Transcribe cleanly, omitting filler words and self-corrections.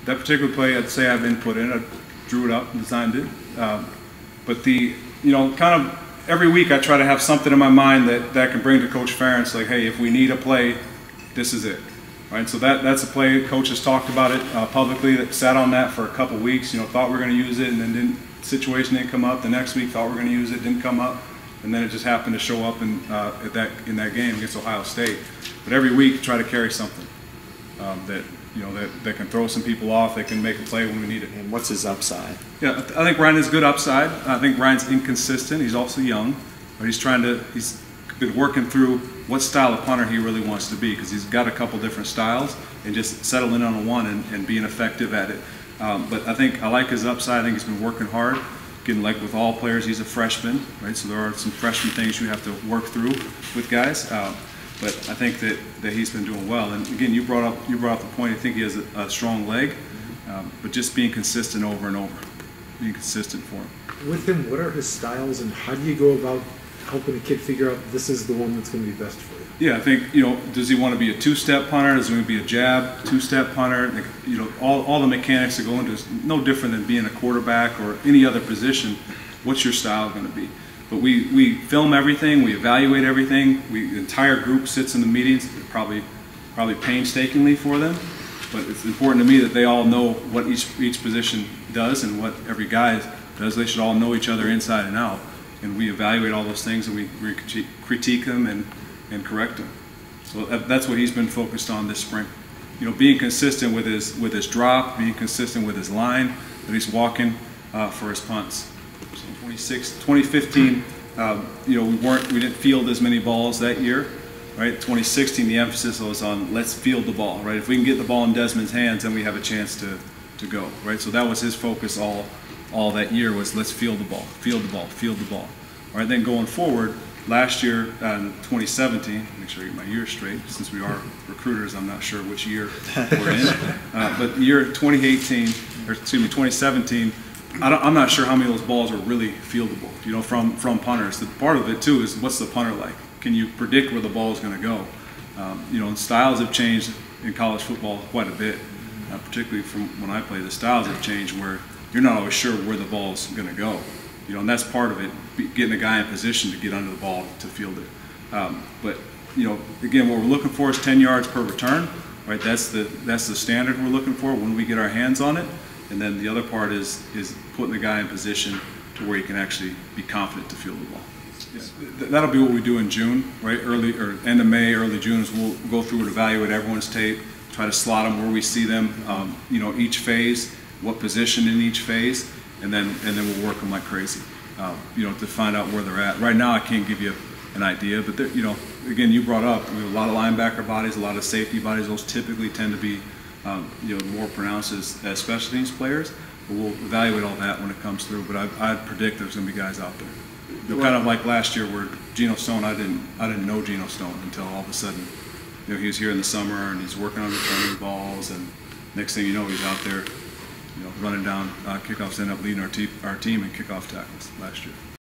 that particular play, I'd say I've input in. I drew it up, designed it. But kind of every week I try to have something in my mind that I can bring to Coach Ferentz, like, hey, if we need a play, this is it. Right? So that's a play. Coach has talked about it publicly. That sat on that for a couple weeks. Thought we were going to use it, and then situation didn't come up. The next week, thought we were going to use it, didn't come up, and then it just happened to show up in that game against Ohio State. But every week, try to carry something that can throw some people off. That can make a play when we need it. And what's his upside? Yeah, I think Ryan has good upside. I think Ryan's inconsistent. He's also young, but he's been working through what style of punter he really wants to be, because he's got a couple different styles, and just settling on one and being effective at it. But I think I like his upside. I think he's been working hard. Again, like with all players, he's a freshman, right? So there are some freshman things you have to work through with guys. But I think that he's been doing well. And again, you brought up the point. I think he has a strong leg, but just being consistent over and over, being consistent for him. With him, what are his styles, and how do you go about helping a kid figure out this is the one that's going to be best for you? Yeah, I think, does he want to be a two-step punter? Does he want to be a jab, two-step punter? All the mechanics that go into it is no different than being a quarterback or any other position. What's your style going to be? But we film everything, we evaluate everything. The entire group sits in the meetings, probably painstakingly for them. But it's important to me that they all know what each position does and what every guy does. They should all know each other inside and out. And we evaluate all those things, and we critique them and correct them. So that's what he's been focused on this spring. Being consistent with his drop, being consistent with his line, that he's walking for his punts. So 2015, we didn't field as many balls that year, right? 2016, the emphasis was on let's field the ball, right? If we can get the ball in Desmond's hands, then we have a chance to go, right? So that was his focus all that year, was let's field the ball, field the ball, field the ball. All right, then going forward, last year in 2017, make sure I get my years straight, since we are recruiters, I'm not sure which year we're in. But year 2017, I'm not sure how many of those balls are really fieldable, from punters. The part of it too is, what's the punter like? Can you predict where the ball is going to go? And styles have changed in college football quite a bit, particularly from when I played. The styles have changed where you're not always sure where the ball is going to go. And that's part of it, getting a guy in position to get under the ball to field it. But again, what we're looking for is 10 yards per return, right? That's the standard we're looking for when we get our hands on it. And then the other part is putting the guy in position to where he can actually be confident to field the ball. Yeah. That'll be what we do in June, right? End of May, early June, is we'll go through and evaluate everyone's tape, try to slot them where we see them, each phase, what position in each phase, and then we'll work them like crazy, to find out where they're at. Right now, I can't give you an idea, but again, you brought up, we have a lot of linebacker bodies, a lot of safety bodies. Those typically tend to be, more pronounced as special teams players. But we'll evaluate all that when it comes through. But I predict there's going to be guys out there. Kind of like last year, where Geno Stone, I didn't know Geno Stone until all of a sudden, he was here in the summer and he's working on returning balls, and next thing you know, he's out there, running down kickoffs, ended up leading our team in kickoff tackles last year.